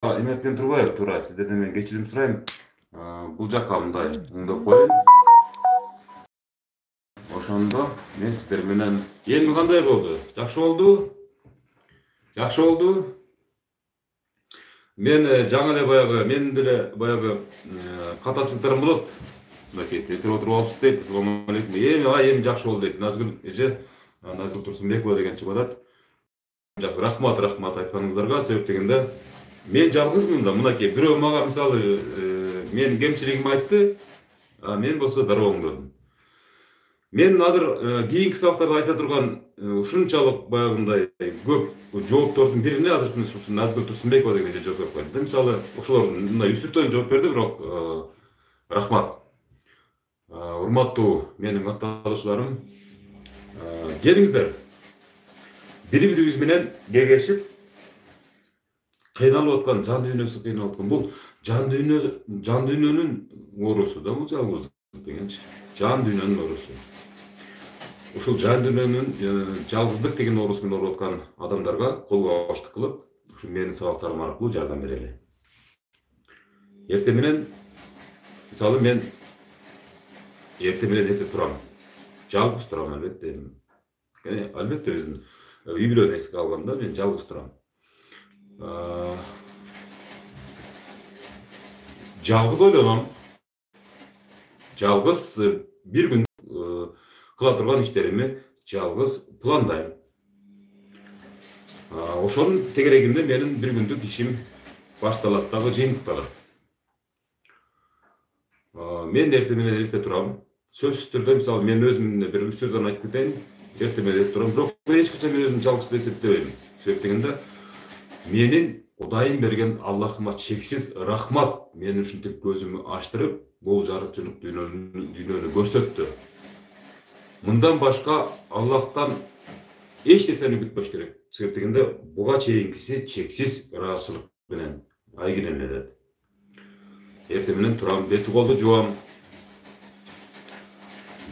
Эмерттен турбайбы туура сиздерден мен кечирим сурайм. Бул жакка мындай оңдоп коеюн. Ошондо мен сиздер менен эми кандай болду? Жакшы болду? Жакшы болду. Мен жаңы эле баягы менин деле баягы катачылыктарым болот. Мынакей тетип отуруп алыпсыз дейт. Ассалому алейкум. Эми жакшы болду дейт. Назгүл эже, Назгүл Турсунбекова деген чыгып атат. Рахмат айтканыңыздарга. Себеп дегенде мен жалгызмын да, мынакей бирөө мага мисалы мен кемчилигимди айтты, мен болсо дароо оңдодум. Мен азыр кийинки сабактарда айта турган ушунчалык баягындай көп жооптордун бирине азыр ушу Назгүл Турсунбекова деген эже жооп берип койду. Мисалы ошолор мындай үстүртөн жооп берди, бирок рахмат. Урматтуу менин катталуучуларым, келиңиздер. Бири-бирибиз менен кеңешип кыйналып аткан жан дүйнөсү кыйналып аткан бул жан дүйнөнүн оорусу да, бул жалгыздык дегенчи. Жан дүйнөнүн оорусу. Ушул жан дүйнөнүн жалгыздык деген оорусу менен ооруп аткан адамдарга колго баштык кылып, ушу менин сабактарым аркылуу жардам берели. Эртең менен мисалы мен эртең менен эрте турам. Жалгыз турам албетте. Албетте биздин үй бүлөнү эске алганда мен жалгыз турам. Жалгыз ойлоном. Жалгыз бир күн кыла турган иштерими жалгыз пландайм. Ошонун тегерегинде менин бир күндүк ишим башталат дагы жыйынтыкталат. Мен эртең менен эрте турам. Сөзсүз түрдө мисалы мен өзүмдү бир үстүрдөн айтып кетейин. Эртең менен эрте турам, бирок мен эч качан өзүмдү жалгыз деп эсептебейм. Себеп дегенде менин Кудайым берген Аллахыма чексиз рахмат мени ушинтип көзүмү ачтырып, бул жарыкчылык дүйнөнү көрсөттү. Мындан башка Аллахтан эч нерсени күтпөш керек. Себеп дегенде буга чейинкиси чексиз ыраазычылык менен айгинеленет. Эртең менен турам, бети колду жуам.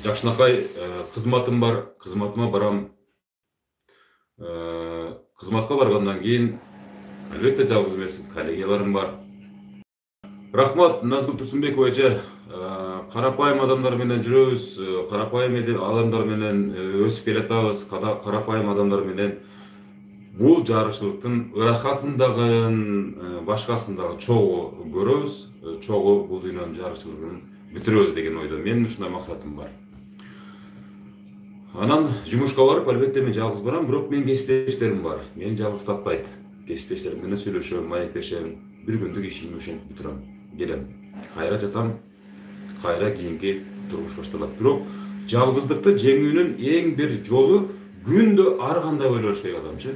Жакшынакай кызматым бар, кызматыма барам. Кызматка баргандан кийин албетте жалгыз эмес, коллегияларым бар. Рахмат Назгүл Турсунбекова эже, карапайым адамдар менен жүрөбүз, карапайым адамдар менен өсүп келатабыз, карапайым адамдар менен бул жарыкчылыктын ырахатын дагы, башкасын дагы чогуу көрөбүз, чогуу бул дүйнөнүн жарыкчылыгын бүтүрөбүз деген ойдо. Менин ушундай максатым бар. Анан жумушка барып, албетте мен жалгыз барам, бирок менин кесиптештерим бар. Мени жалгыз таппайт. Кесиптештерим менен сүйлөшөм, маектешем, бир күндүк ишимди ошентип бүтүрөм. Келем, кайра жатам, кайра кийинки турмуш башталат. Бирок жалгыздыкты жеңүүнүн эң бир жолу күндө ар кандай ойлош керек адамчы.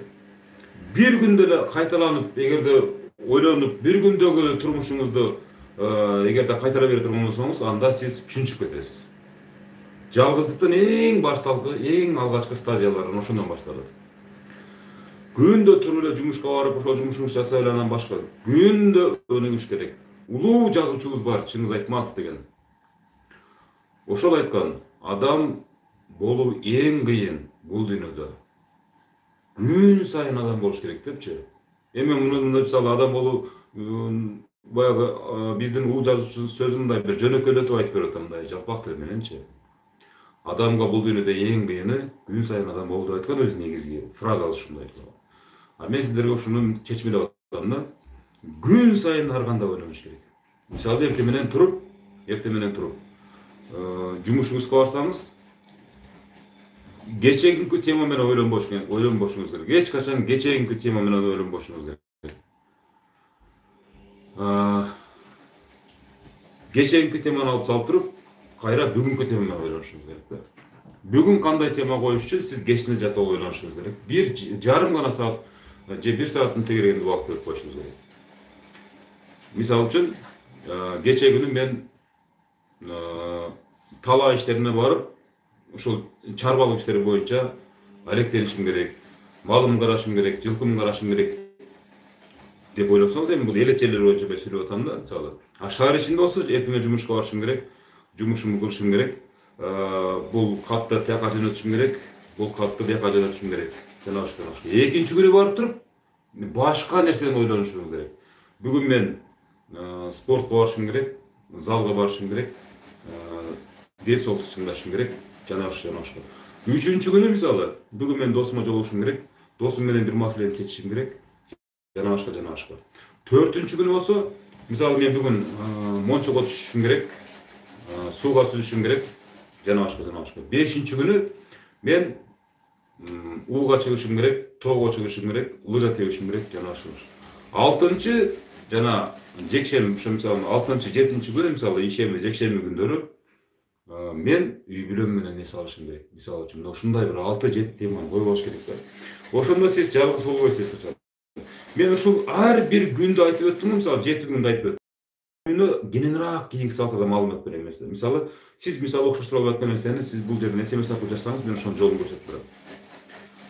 Бир күндө эле кайталанып, эгерде ойлонуп, бир күндөгү турмушуңузду эгерде кайтара бере турган болсоңуз, анда сиз түшүнүп кетесиз. Жалгыздыктын эң башталгы, эң алгачкы стадиялары ошондон башталат. Күндө туруп эле жумушка барып, ошол жумушуңузду жасап эле анан башка. Күндө өнүгүш керек. Улуу жазуучубуз бар, Чыңгыз Айтматов деген. Ошол айткан, адам болуу эң кыйын бул дүйнөдө. Күн сайын адам болуш керек депчи. Эми мында мисалы адам болуу баягы биздин улуу жазуучу сөзүн мындай бир жөнөкөйлөтүп айтып берип атам, мындай жалпак тил мененчи. Адамга бул дүйнөдө эң кыйыны күн сайын адам болуу деп айткан өзү негизги фразасы ушундай. Мен сиздерге ушуну чечмелеп атам да. Күн сайын ар кандай ойлонуш керек. Мисалы эртең менен туруп, жумушуңузга барсаңыз, кечеги тема менен ойлонбошуңуз керек. Эч качан кечеги тема менен ойлонбошуңуз керек. Кечеги теманы алып салып туруп, кайра бүгүнкү тема менен ойлонушуңуз керек. Бүгүн кандай тема коюш үчүн сиз кечинен жатып ойлонушуңуз керек. Бир жарым гана саат же 1 сааттын тегерегинде убакыт өтүп коюшуңуз керек. Мисалы үчүн, кече күнү мен талаа иштерине барып, ушул чарбалык иштери боюнча алектенишим керек, малымды карашым керек, жылкымды карашым керек деп ойлосоңуз, эми бул элечелер боюнча мен сүйлөп атам да, мисалы. Шаар ичинде болсо эртең менен жумушка барышым керек, жумушумду кылышым керек, бул катты тияка жөнөтүшүм керек, бул катты бияка жөнөтүшүм керек. Жана башка. Экинчи күнү барып туруп, башка нерседен ойлонушуңуз керек. Бүгін мен спортқа барышым керек, залға барышым керек, дел соғыс тыңдашым керек, жанашқа. Üçüncü günü мысалы, бүгін мен досыма жолығышым керек, досым менен bir маселени чечишим керек, жанашқа. Төртінші күні болса, мысалы мен бүгін моншаға түшішім керек, суға сүзішім керек, жанашқа. Бешінші күні мен уға чыгышым керек, тоға чыгышым керек, лыжа тебишим керек, жанашқа. Алтынчы жана жекшемби, мысалы, алтынчы, жетинчи күнү, мысалы, ишемби, жекшемби күндөрү мен үй бүлөм менен эс алышым керек. Мисалы үчүн, ушундай бир 6-7 теманы коюп алыш керек да. Ошондо сиз жалгыз болбойсуз качан. Мен ушул ар бир күндү айтып өттүм, мисалы 7 күндү айтып өттүм. Күнү кененирээк кийинки саатта маалымат берем эмес. Мисалы, сиз окшоштуруп аткан нерсени сиз бул жерден SMS аркылуу жазсаңыз, мен ошонун жолун көрсөтүп берем.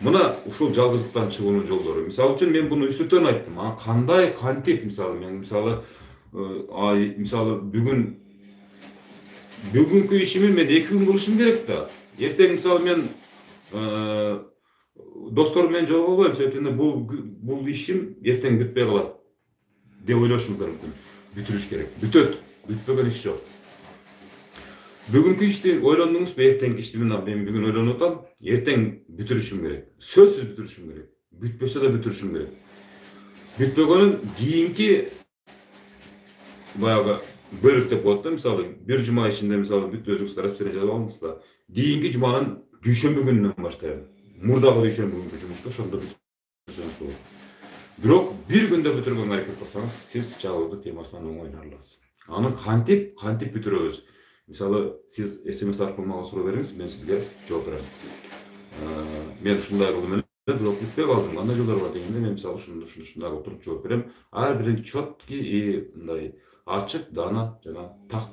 Мына ушул жалгыздыктан чыгуунун жолдору. Мисалы үчүн мен буну үстүртөн айттым. Кандай кантип, мисалы мен бүгүнкү ишими мен 2 күн кылышым керек да. Эртең мисалы мен досторум менен жолугабайм, себептен бул ишим эртең бүтпөй калат деп ойлошуңуздар мүмкүн. Бүтүрүш керек. Бүтөт. Бүтпөгөн иш жок. Бүгүнкү ишти ойлондуңузбу, эртеңки ишти мен бүгүн ойлонуп атам, эртең бүтүрүшүм керек. Сөзсүз бүтүрүшүм керек. Бүтпөсө да бүтүрүшүм керек. Бүтпөгөнүн кийинки баягы бөлүк деп коет да, мисалы, бир жума ичинде мисалы бүт өзүңүздөр расписание жазып алыңыз да, кийинки жуманын дүйшөмбү күнүнөн баштайм. Мурдагы дүйшөмбү күнкү жумушту ошондо бүтүрсөңүз болот. Бирок бир күндө бүтүргөнгө аракет кылсаңыз, сиз жалгыздык темасынан оңой арыласыз. Аны кантип бүтүрөбүз? Мисалы, сиз SMS аркылуу мага суроо бериңиз, мен сизге жооп берем. Мен ушундай кылдым эле, бирок бүтпөй калдым. Кандай жолдор бар дегенде, мен мисалы ушундай кылып туруп жооп берем. Ар бирин чөткү мындай ачык, дана жана так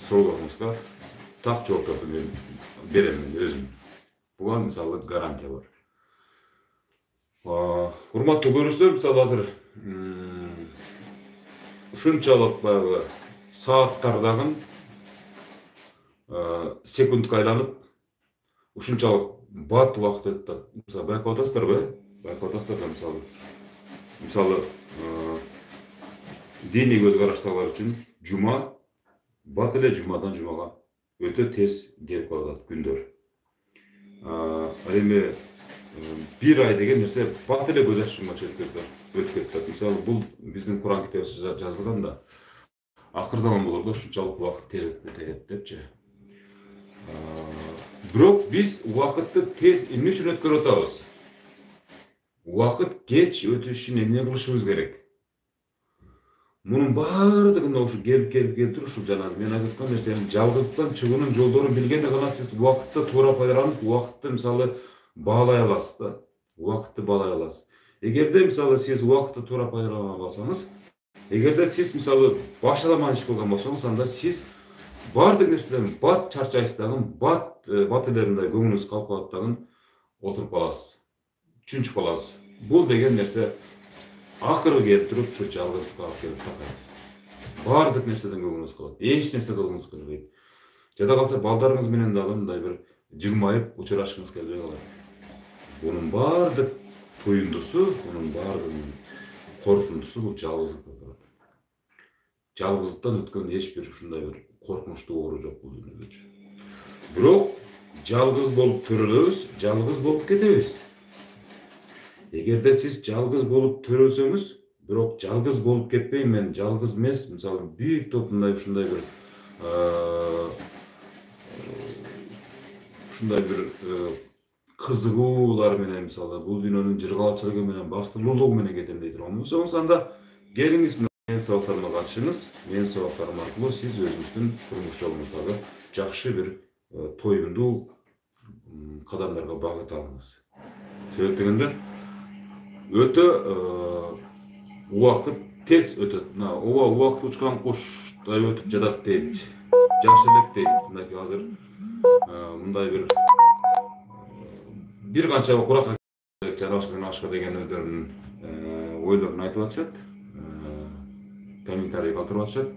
суроолоруңузга так жоопторду мен берем өзүм. Буга мисалы гарантия бар. Урматтуу көрүүчүлөр, мисалы азыр ушунчалык баягы сааттардагы секундка айланып, ушунчалык бат убакыт өтүп, мисалы байкап атасыздарбы? Байкап атасыздар да, мисалы диний көз караштагылар үчүн жума бат эле жумадан жумага өтө тез келип калат күндөр. Ал эми бир ай деген нерсе бат эле көз ачышымча өтүп кетет. Мисалы, бул биздин Куран китебибизде жазылган да. Акыр заман болордо ушунчалык убакыт тез өтүп кетет депчи. Бирок биз убакытты тез эмне үчүн өткөрүп атабыз? Убакыт кеч өтүшүн эмне кылышыбыз керек? Мунун баардыгы ушу келип ушу жана мен айтып аткан нерсе, жалгыздыктан чыгуунун жолдорун билгенде гана сиз убакытты туура пайдаланып, убакытты мисалы баалай аласыз да. Убакытты баалай аласыз. Эгерде мисалы сиз убакытты туура пайдалана албасаңыз, эгерде сиз мисалы башаламан иш кылган болсоңуз, анда сиз баардык нерседен бат чарчайсыз дагы, бат эле мындай көңүлүңүз калып калат дагы, отуруп каласыз. Чүнчүп каласыз. Бул деген нерсе акыры келип туруп ушу жалгыздыкка алып келип такайт. Баардык нерседен көңүлүңүз калат. Эч нерсе кылгыңыз келбейт. Жада калса балдарыңыз менен дагы мындай бир жылмайып учурашкыңыз келбей калат. Бунун баардык туюндусу, бунун баардыгынын коркунучусу бул жалгыздык болот. Жалгыздыктан өткөн эч бир ушундай бир коркунучтуу оору жок бул дүйнөдө. Бирок жалгыз болуп төрөлөбүз, жалгыз болуп кетебиз. Эгерде сиз жалгыз болуп төрөлсөңүз, бирок жалгыз болуп кетпей, мен жалгыз эмес, мисалы бир топ ушундай бир кызыгуулар менен, мисалы бул дүйнөнүн жыргалчылыгы менен, бактылуулугу менен кетем дейт болсоңуз, анда келиңиз менин сабактарыма катышыңыз. Менин сабактарым аркылуу сиз өзүңүздүн турмуш жолуңуздагы жакшы бир тоюндуу кадамдарга багыт алыңыз. Себеп дегенде өтө убакыт тез өтөт. Ооба, убакыт учкан куштай өтүп жатат дейт. Жакшы элек дейт. Мындай азыр мындай бир канча куракка жанашка деген өздөрүнүн ойлорун айтып атышат. Комментарий калтырып атышат.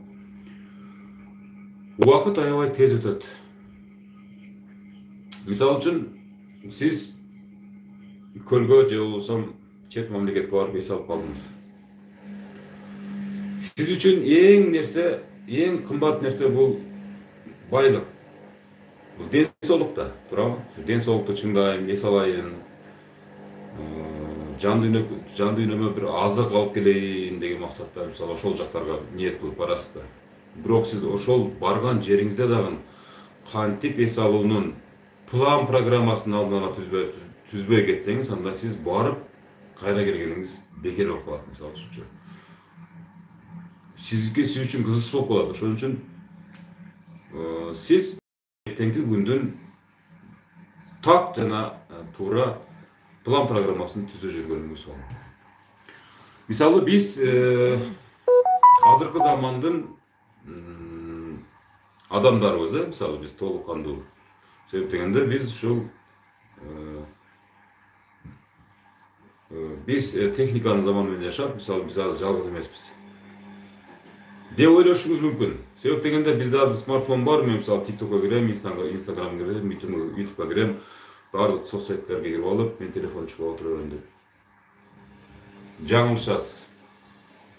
Убакыт аябай тез өтөт. Мисалы үчүн сиз көлгө же болбосо чет мамлекетке барып эс алып калдыңыз. Siz üçün en kımbat nerse bu baylık. Bu densolukta, turamı? Şu densolukta çındayım, es alayın, жан дүйнөмө bir азык алып келейин деген максатта мисалы ошол жактарга ниет кылып барасыз да. Бирок сиз ошол барган жериңизде дагы кантип эс алуунун план программасын алдын түзбөй кетсеңиз, анда сиз барып кайра келгениңиз бекер болуп калат. Мисалы үчүн сиз үчүн кызыксыз болуп калат. Ошон үчүн сиз эртеңки күндүн так жана туура план программасын түзө жүргөнүңүз сол. Мисалы биз азыркы замандын адамдарыбыз, мисалы биз толук кандуу. Себеп дегенде биз ушул биз техниканын заманы менен жашап, мисалы биз азыр жалгыз эмеспиз деп ойлошуңуз мүмкүн. Себеп дегенде бизде азыр смартфон бар, мен мисалы TikTok'ка кирем, Instagram'a кирем, YouTube'ка кирем, барлык соцсеттерге кирип алып, мен телефон чыгып отура берем деп. Жаңылышасыз.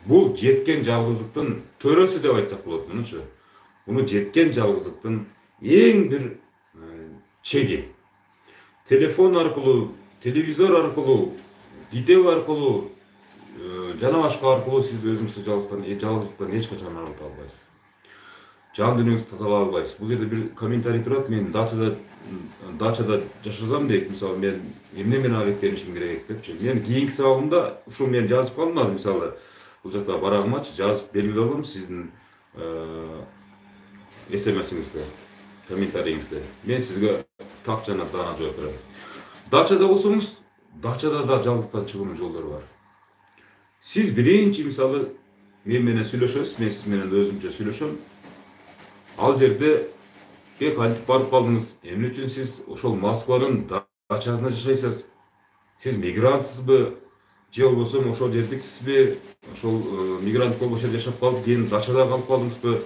Бул жеткен жалгыздыктын төрөсү деп айтсак болот мунучу. Буну жеткен жалгыздыктын эң бир чеги. Телефон аркылуу, телевизор аркылуу, видео аркылуу, жана башка аркылуу сиз өзүңүздү жалгыздыктан эч качан арылта албайсыз. Жан дүйнөңүздү тазалай албайсыз. Бул жерде бир комментарий турат, мен дачада жашасам дейт, мисалы мен эмне менен алектенишим керек депчи. Мен кийинки сабагымда ушул мен жазып калдым азыр, мисалы бул жакта барагымачы жазып белгилеп алгам сиздин SMS-иңизде, комментарийиңизде. Мен сизге так жана даана жооп берем. Дачада болсоңуз, дачада да жалгыздыктан чыгуунун жолдору бар. Сиз биринчи мисалы мен менен сүйлөшөсүз, мен сиз менен өзүмчө сүйлөшөм. Ал жерде кантип барып калдыңыз? Эмне үчүн сиз ошол Москванын дачасында жашайсыз? Сиз мигрантсызбы? Же болбосо ошол жердиксизби? Ошол мигрант болуп ошол жашап калып, кийин дачада калып калдыңызбы?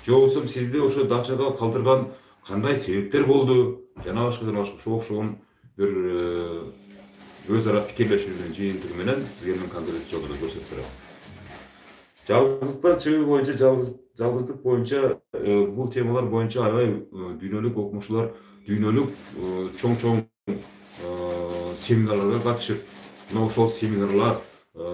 Же болбосо сизди ошо дачада калтырган кандай себептер болду? Жана башка ошого окшогон бир өз ара пикирлешүүнүн жыйынтыгы менен сизге мен конкреттүү жолдорду көрсөтүп берем. Жалгыздыктан чыгуу боюнча, жалгыздык боюнча бул темалар боюнча аябай дүйнөлүк окумуштуулар, дүйнөлүк чоң семинарларга катышып, мына ошол семинарлар,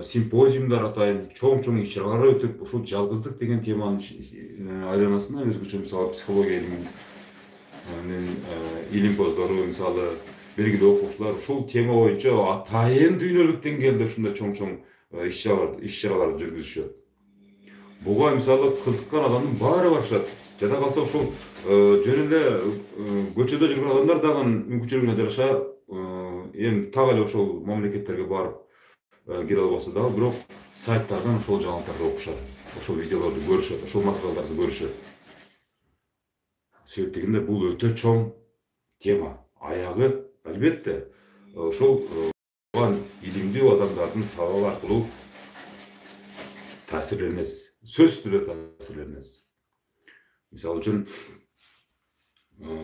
симпозиумдар атайын, чоң иш-чаралар өтүп, ушул жалгыздык деген теманын айланасына өзгөчө мисалы психология илимпоздору, мисалы белгилүү окуучулар ушул тема боюнча атайын дүйнөлүк деңгээлде ушундай чоң иш-чараларды жүргүзүшөт. Буга мисалы кызыккан адамдын баары барышат. Жада калса ушул жөн эле көчөдө жүргөн адамдар дагы мүмкүнчүлүгүнө жараша эми так эле ошол мамлекеттерге барып кире албаса дагы, бирок сайттардан ошол жаңылыктарды окушат, ошол видеолорду көрүшөт, ошол материалдарды көрүшөт. Себеп дегенде бул өтө чоң тема. Аягы албетте ошол илимдүү адамдардын сабагы аркылуу таасирленесиз, сөзсүз эле таасирленесиз. Мисалы үчүн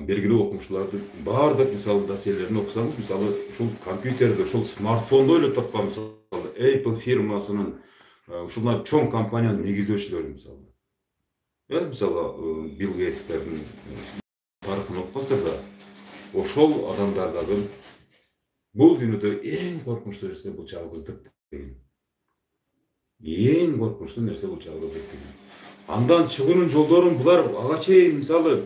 белгилүү окумуштуулардын баардык мисалы досьелерин окусаңыз, мисалы ушул компьютерде, ушул смартфондо эле тапкан, мисалы Apple фирмасынын ушундай чоң компаниянын негиздөөчүлөрү мисалы. Мисалы Билл Гейтстердин тарыхын окусаңыздар да, ошол адамдардагы бул дүйнөдө эң коркунучтуу нерсе бул жалгыздык деген. Эң коркунучтуу нерсе бул жалгыздык деген. Андан чыгуунун жолдорун булар ага чейин мисалы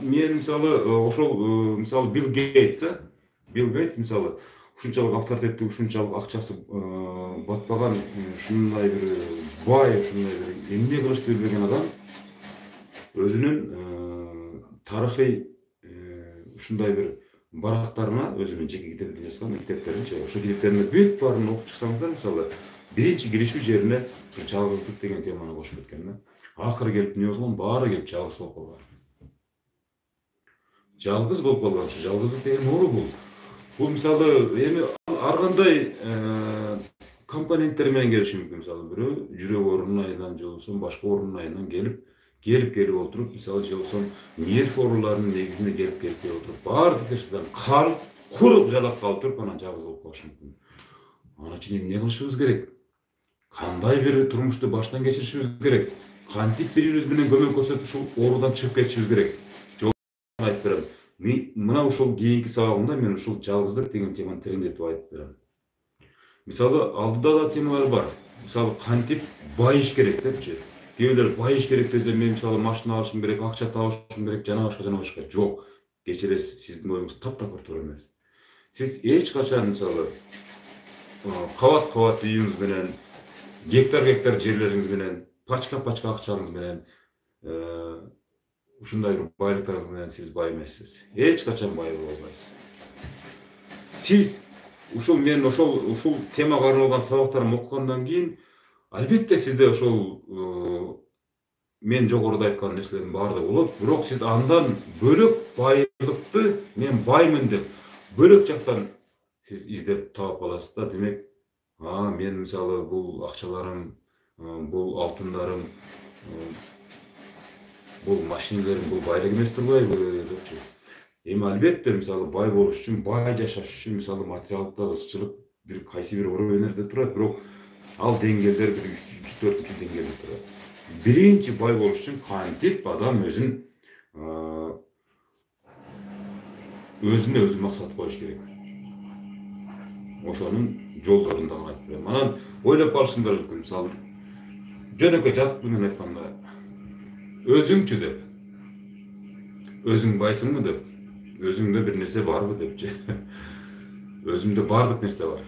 мен мисалы ошол мисалы Билл Гейтс мисалы ушунчалык авторитеттүү, ушунчалык акчасы батпаган, ушундай бир бай, ушундай бир эмне кылышты билбеген адам өзүнүн тарыхый ушундай бир барактарына өзүнүн жеке китептерин жазган, китептеринчи, ошол китептерин бүт баарын окуп чыксаңыздар, мисалы биринчи киришүү жерине ушу жалгыздык деген теманы кошуп кеткен да. Акыры келип эмне болгон, баары келип жалгыз болуп калган. Жалгыз болуп калган, ушу жалгыздык деген оору бул. Бул мисалы эми ар кандай компоненттер менен келиши мүмкүн. Мисалы бирөө жүрөк оорунун айынан, же болбосо башка оорунун айынан келип отуруп, мисалы же болбосо нерв ооруларынын негизинде келип отуруп, баардык нерседен куруп жалап калып туруп, анан жалгыз болуп калышы мүмкүн. Ана үчүн эмне кылышыбыз керек? Кандай bir turmuştu baştan geçirişimiz gerek. Kantip birimiz менен көмөк көрсөтүп ушул оорудан чыгып кетишибиз керек. Жол айтып берем. Мына ушул кийинки сабагымда мен ушул жалгыздык деген теманы тереңдетип айтып берем. Мисалы алдыда да темалар бар. Мисалы кантип байыш керек депчи. Кээ бирлер байыш керек десе мен мисалы машина алышым керек, акча табышым керек, жана башка. Жок. Кечиресиз, сиздин оюңуз таптакыр туура эмес. Сиз эч качан мисалы кабат үйүңүз менен, гектар жерлериңиз менен, пачка акчаңыз менен, ушундай бир байлыктарыңыз менен сиз бай эмессиз. Эч качан бай боло албайсыз. Сиз ушул темага арналган сабактарымды окугандан кийин албетте сизде ошол мен жогоруда айткан нерселердин баардыгы болот, бирок сиз андан бөлөк байлыкты мен баймын деп бөлөк жактан сиз издеп таап каласыз да. Демек, мен мисалы бул акчаларым, бул алтындарым, бул машинелерим, бул байлык эмес турбайбы депчи. Эми албетте мисалы бай болуш үчүн, бай жашаш үчүн мисалы материалдык ызчылык бир кайсы бир өнөрдө турат, бирок ал деңгээлдер бир 3-4 деңгээлде турат. Биринчи бай болуш үчүн кантип адам өзүнө өзү максат коюш керек. Ошонун жолдорун да айтып берем. Анан ойлоп калышыңдар мүмкүн. Мисалы жөнөкөй жатып менен айтканда өзүңчү деп. Өзүң байсыңбы деп. Өзүңдө бир нерсе барбы депчи. Өзүмдө бардык нерсе бар.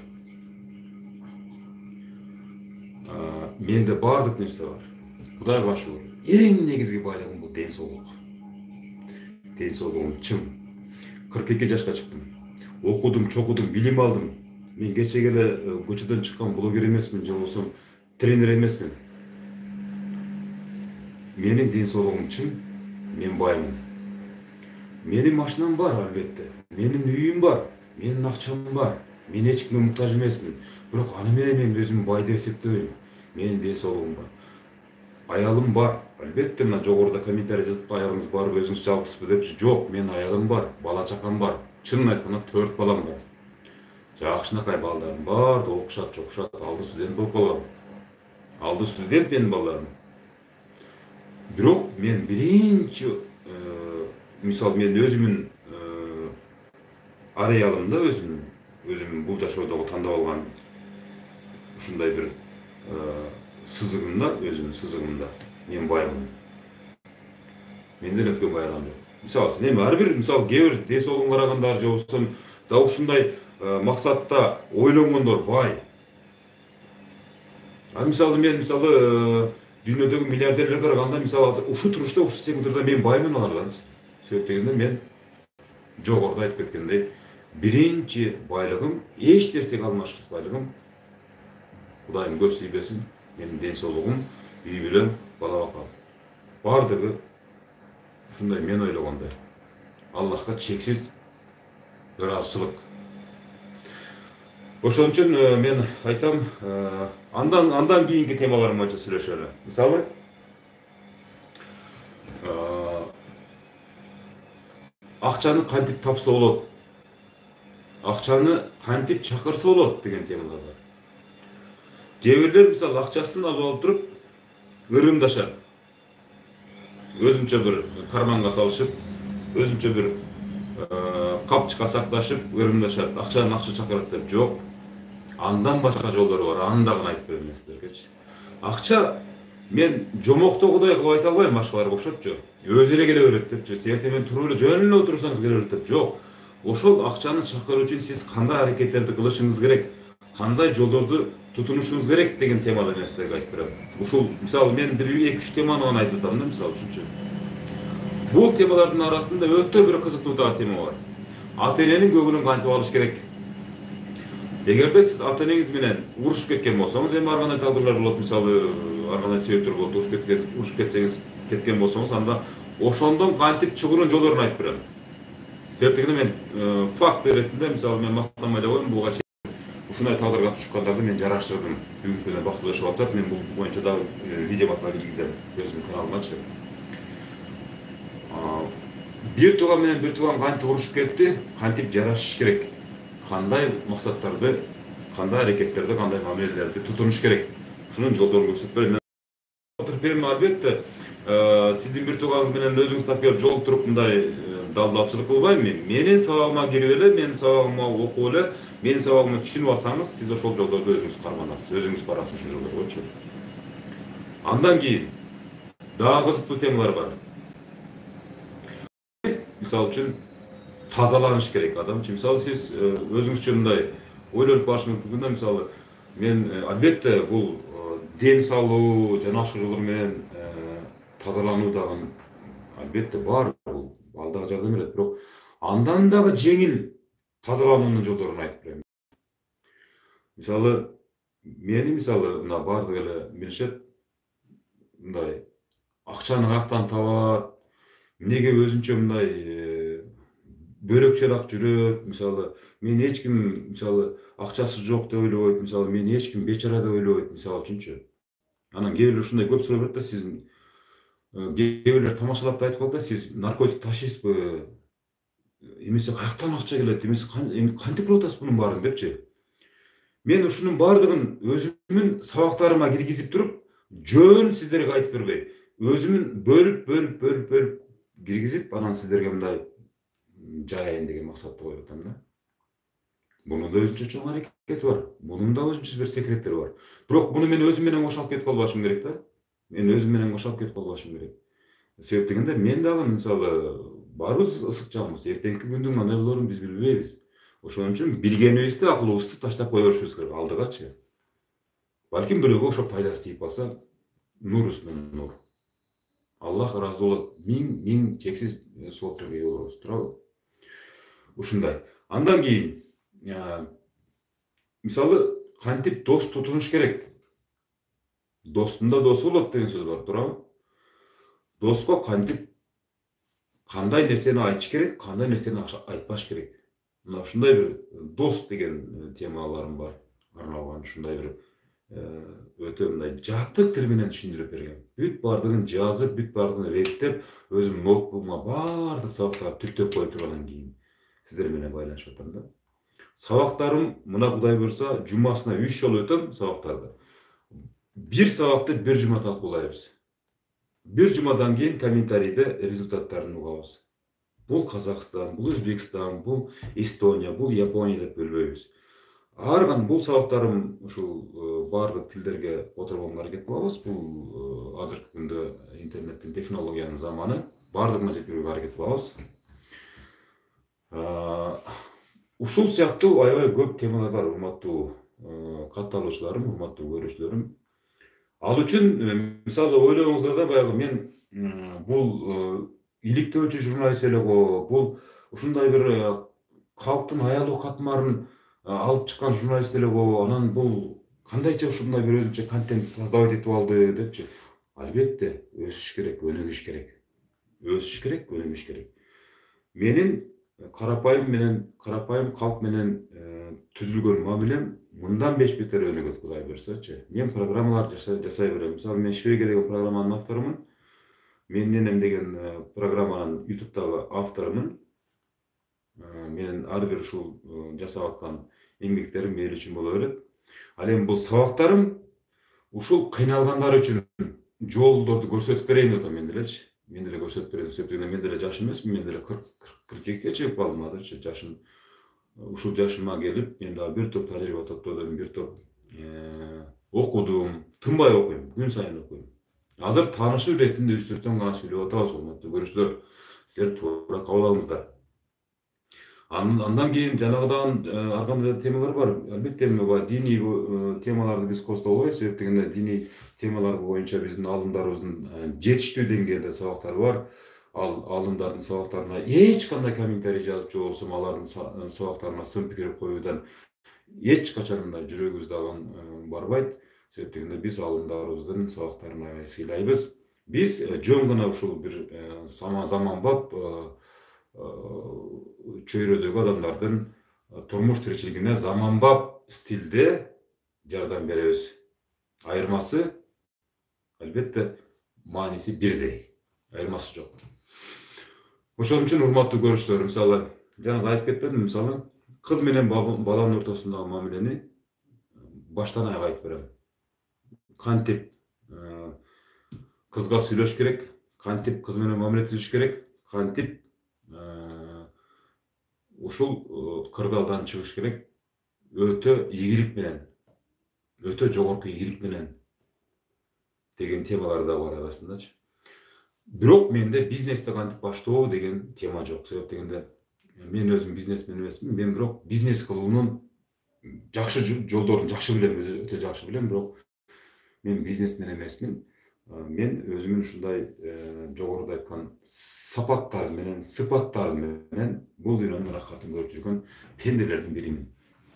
Менде бардык нерсе бар. Кудайга шүгүр. Эң негизги байлыгым бул ден соолук. Ден соолугум чым. 42 жашка чыктым. Окудум, чокудум, билим алдым. Мен кечеге эле көчөдөн чыккан блогер эмесмин, же болбосо тренер эмесмин. Менин ден соолугум чым, мен баймын. Менин машинам бар албетте. Менин үйүм бар, менин акчам бар. Мен эч кимге муктаж эмесмин. Бирок аны менен мен өзүмдү бай деп эсептебейм. Менин ден соолугум бар. Аялым бар. Албетте мына жогоруда комментарий жазып, аялыңыз барбы, өзүңүз жалгызбы депчи. Жок, менин аялым бар, бала чакам бар. Чынын айтканда 4 балам бар. Жакшынакай балдарым бар, окушат, алды студент болуп калган. Алды студент менин балдарым. Бирок мен биринчи мисалы мен өзүмүн ареалымда өзүмүн бул жашоодогу тандап алган ушундай бир сызыгымда, өзүмүн сызыгымда мен баймын. Менден өткөн бай адам жок. Мисалы үчүн эми ар бир мисалы кээ бир ден соолугун карагандар же болбосо да ушундай максатта ойлонгондор бай. Мисалы мен дүйнөдөгү миллиардерлерге караганда мисалы ушу турушта ушу секундда мен баймын алардан. Себеп дегенде мен жогоруда айтып кеткендей биринчи байлыгым эч нерсеге алмашкыс байлыгым Кудайым көз тийбесин, менин ден соолугум, үй бүлөм, бала бакам. Бардыгы ушундай мен ойлогондой. Аллахка чексиз ыраазычылык. Ошон үчүн мен айтам, андан кийинки темаларым боюнча сүйлөшөлү. Мисалы, акчаны кантип тапса болот, акчаны кантип чакырса болот деген темалар бар. Кээ бирлер мисалы акчасын алып туруп ырымдашат. Өзүнчө бир карманга салышып, өзүнчө бир капчыкка сакташып ырымдашат. Акчаны акча чакырат деп. Жок. Андан башка жолдору бар. Аны дагы айтып берем сиздергечи. Акча мен жомоктогудай кылып айта албайм башкаларга окшопчу. Өзү эле келе берет депчи. Эртең менен туруп эле жөн эле отурсаңыз келе берет деп. Жок. Ошол акчаны чакыруу үчүн сиз кандай аракеттерди кылышыңыз керек, кандай жолдорду тутунушуңуз керек деген темада мен сиздерге айтып берем. Ушул мисалы мен 1-2-3 теманы гана айтып атам да, мисалы үчүнчү. Бул темалардын арасында өтө бир кызыктуу тема бар. Ата-эненин көңүлүн кантип алыш керек? Эгерде сиз ата-энеңиз менен урушуп кеткен болсоңуз, эми ар кандай тагдырлар болот, мисалы ар кандай себептер болот, урушуп кеткен болсоңуз, анда ошондон кантип чыгуунун жолдорун айтып берем. Себеп дегенде мен факт иретинде мисалы мен мактанмай эле койм, буга ушундай тагдырга түшкөндөрдү мен жараштырдым. Бүгүнкү күндө бактылуу жашап атсак, мен бул боюнча дагы видео материал киргизем өзүмдүн каналымачы. Бир тууган менен бир тууган кантип урушуп кетти, кантип жарашыш керек, кандай максаттарды, кандай аракеттерди, кандай мамилелерди тутунуш керек. Şunun jolдорун көрсөтүп берем. Отырып берем албетте. Сиздин бир тууганыңыз менен өзүңүз тапкыр жолуктуруп мындай далдалчылык кылбайм мен. Менин сабагыма кирип эле, менин сабагыма окуп эле, менин сабагымды түшүнүп алсаңыз, сиз ошол жолдордо өзүңүз карманасыз, өзүңүз барасыз ошол жолдоргочу. Андан кийин дагы кызыктуу темалар бар. Мисалы үчүн тазаланыш керек адамчы. Мисалы сиз өзүңүзчө мындай ойлонуп карашыңыз мүмкүн да, мисалы мен албетте бул дем салуу жана башка жолдор менен тазалануу дагы албетте бар, бул ал дагы жардам берет, бирок андан дагы жеңил тазалануунун жолдорун айтып берем. Мисалы мени мына бардык эле билишет, мындай акчаны каяктан табат, эмнеге өзүнчө мындай бөлөкчөраак жүрөт, мисалы мени эч ким мисалы акчасы жок деп ойлобойт, мисалы мени эч ким бечара деп ойлобойт, мисалы үчүнчү. Анан кээ бирлер ушундай көп суроо берет да, сиз кээ бирлер тамашалап да айтып калат да, сиз наркотик ташыйсызбы, эмесе каяктан акча келет, эмесе кантип кылып атасыз бунун баарын депчи. Мен ушунун баардыгын өзүмдүн сабактарыма киргизип туруп, жөн сиздерге айтып бербей, өзүмүн бөлүп киргизип, анан сиздерге мындай жаяйын деген максатта коюп атам да. Bunun da özünчө чоң аракети бар. Bunun da өзүнчө бир секреттери бар. Бирок буну мен өзүм менен кошуп кетип калбашым керек да. Мен өзүм менен кошуп кетип калбашым керек. Себеп дегенде мен дагы мисалы баарыбыз ысык жамбыз. Эртеңки күндүн кандай болорун биз билбейбиз. Ошон үчүн билгенибизди, акылыбызды таштап кое беришибиз керек алдыгачы. Балким бирөөгө ошо пайдасы тийип калса, нур үстүнө нур. Аллах ыраазы болот. Миң чексиз соопторго ээ болобуз, туурабы? Ушундай. Андан кийин мисалы кантип дос тутуnuş керек. Достун да досу болот деген сөз бар, туурабы? Доско кантип кандай нерсени айтыш керек, кандай нерсени айтпаш керек. Мына ушундай бир дос деген темаларым бар. Арналган ушундай бир өтө мындай жаттык тил менен түшүндүрүп бергем. Бүт бардыгын жазып, бүт бардыгын реттеп, өзүм ноутбугума бардык сабактарды түртөп коюп тургандан кийин сиздер менен байланышып атам да. Сабактарым мына Кудай буйрса жумасына 3 жолу өтөм сабактарды. Бир сабакты бир жума талкуулайбыз. Бир жумадан кийин комментарийде результаттарын угабыз. Бул Казакстан, бул Өзбекстан, бул Эстония, бул Япония деп бөлбөйбүз. Арган бул сабактарым ушул бардык тилдерге отурганга аракет кылабыз. Бул азыркы күндө интернеттин технологиянын заманы, бардыгына жеткирүүгө аракет кылабыз. Ушул сыяктуу аябай көп темалар бар, урматтуу катталуучуларым, урматтуу көрүүчүлөрүм. Ал үчүн мисалы ойлогоңуздар баягы мен бул иликтөөчү журналист эле го, бул ушундай бир калктын аялуу катмарын алып чыккан журналист эле го, анан бул кандайча ушундай бир өзүнчө контент создавать этип алды депчи. Албетте өсүш керек, өнүгүш керек. Өсүш керек, өнүгүш керек. Менин карапайым калк менен түзүлгөн мамилем мындан 5 бетер өнүгөт, Кудай буйрсачы. Мен программалар жасай берем. Мисалы мен Швеге деген программанын авторумун. Менен деген программанын YouTube'дагы авторумун. Менин ар бир ушул жасап аткан эмгектерим эл үчүн боло берет. Ал эми бул сабактарым ушул кыйналгандар үчүн жолдорду көрсөтүп берейин деп атам мен делечи. Мен деле көрсөтүп берейин деп мен деле жаш эмесмин, мен деле 42-ге чыгып калдым азырчы. Жашым ушул жашыма келип, мен дагы бир топ тажрыйба топтодум, бир топ окудум, тынбай окуйм, күн сайын окуйм. Азыр таанышуу иретинде үстүртөн гана сүйлөп атабыз, урматтуу көрүүчүлөр. Силер туура кабыл алыңыздар. Андан кийин жанагыдан ар кандай темалар бар. Албетте диний темаларды биз костолбойбуз, себеп дегенде диний темалар боюнча биздин алымдарыбыздын жетиштүү деңгээлде сабактары бар. Ал алымдардын сабактарына эч кандай комментарий жазып же болбосо алардын сабактарына сын пикир коюудан эч качан мындай жүрөгүбүз дагы барбайт. Себеп дегенде биз алымдарыбыздын сабактарын аябай сыйлайбыз. Биз жөн гана ушул бир заманбап чөйрөдөгү адамдардын турмуш тиричилигине заманбап стилде жардам беребиз. Айырмасы албетте мааниси бирдей. Айырмасы жок. Ошон үчүн урматтуу көрүүчүлөр, мисалы жана айтып кетпедимби, мисалы кыз менен баланын ортосундагы мамилени баштан аяк айтып берем. кантип кызга сүйлөш керек, кантип кыз менен мамиле түзүш керек, кантип ушул кырдаалдан чыгыш керек. Өтө ийгилик менен, өтө жогорку ийгилик менен деген темалар да бар арасындачы. Бирок менде бизнести кантип баштоо деген тема жок. Себеп дегенде мен өзүм бизнесмен эмесмин. Мен бирок бизнес кылуунун жакшы жолдорун жакшы билем, өтө жакшы билем, бирок мен бизнесмен эмесмин. Мен өзүмүн ушундай жогоруда айткан сапаттарым менен, сыпаттарым менен бул дүйнөнүн ырахатын көрүп жүргөн пенделердин биримин.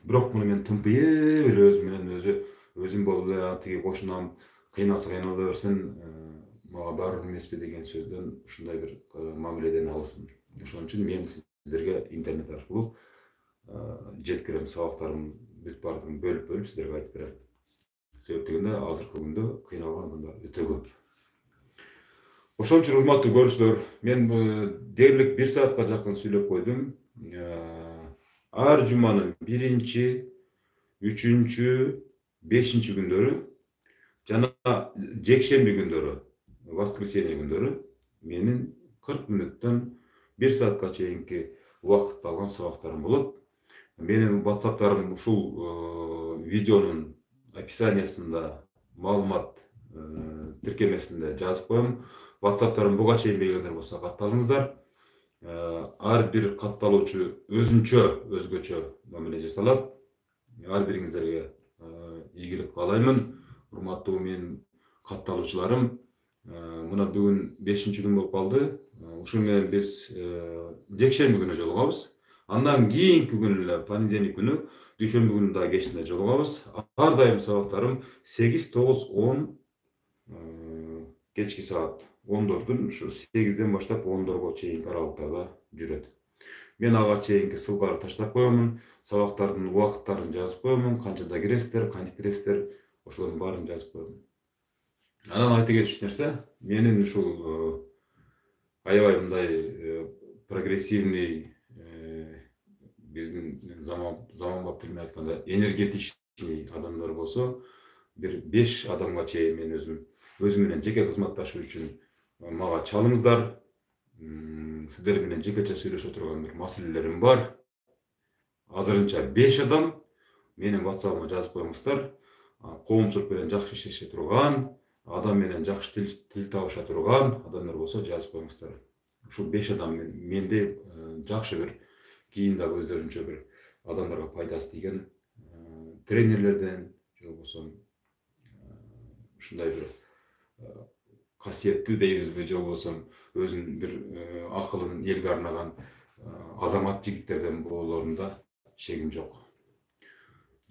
Бирок муну мен тымпыйып эле өзүм менен өзүм болуп эле тиги кошунам, кыйналса кыйнала берсин, мага баары эмеспи деген сөздөн ушундай бир мамиледен алысмын. Ошон үчүн мен сиздерге интернет аркылуу жеткирем, сабактарым бүт баардыгын бөлүп сиздерге айтып берем. Себеп дегенде азыркы күндө кыйналган адамдар өтө көп. Ошон үчүн урматтуу көрүүчүлөр, мен дээрлик 1 саатка жакын сүйлөп койдум. Ар жуманын 1-чи, 3-чү, 5-чи күндөрү жана жекшемби күндөрү, воскресенье күндөрү менин 40 мүнөттөн 1 саатка чейинки убакытта алган сабактарым болот. Менин WhatsApp'тарым ушул видеонун описаниясында, маалымат тиркемесинде жазып коем. WhatsApp'тарым буга чейин билгендер болсо катталыңыздар. Ар бир катталуучу өзгөчө мамиле жасалат. Ар бириңиздерге ийгилик каалаймын. Урматтуу менин катталуучуларым, мына бүгүн 5-чи күн болуп калды. Ушун менен биз жекшемби күнү жолугабыз. Андан кийинки күнү эле понедельник күнү, дүйшөмбү күнү да кечинде жолугабыз. Ар дайым сабактарым 8, 9, 10 кечки саат 14-дөн ушу 8ден баштап 10дорго чейинки аралыктарда жүрөт. Мен ага чейинки ссылкаларды таштап коемун, сабактардын убакыттарын жазып коемун, канчада киресиздер, кантип киресиздер, ошолордун баарын жазып коемун. Анан айта кетчү нерсе, менин ушул аябай мындай прогрессивный, биздин заманбап тил менен айтканда энергетичный адамдар болсо, бир 5 адамга чейин мен өзүм менен жеке кызматташуу үчүн мага чалыңыздар. Сиздер менен жекече сүйлөшө турган бир маселелерим бар. Азырынча 5 адам менин WhatsApp'ыма жазып коюңуздар. Коомчулук менен жакшы иштеше турган, адам менен жакшы тил табыша турган адамдар болсо жазып коюңуздар. Ушул 5 адам менде жакшы бир кийин дагы өздөрүнчө бир адамдарга пайдасы тийген тренерлерден, же болбосо ушундай бир касиеттүү дейбизби, же болбосо өзүнүн бир акылын элге арнаган азамат жигиттерден болоолорунда шегим жок.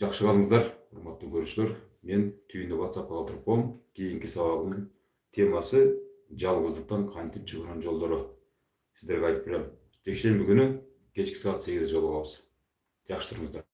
Жакшы калыңыздар, урматтуу көрүүчүлөр. Мен түйүндү WhatsApp'ка калтырып коем. Кийинки сабагымдын темасы жалгыздыктан кантип чыгуунун жолдору. Сиздерге айтып берем. Жекшемби күнү кечки саат 8де жолугабыз. Жакшы туруңуздар.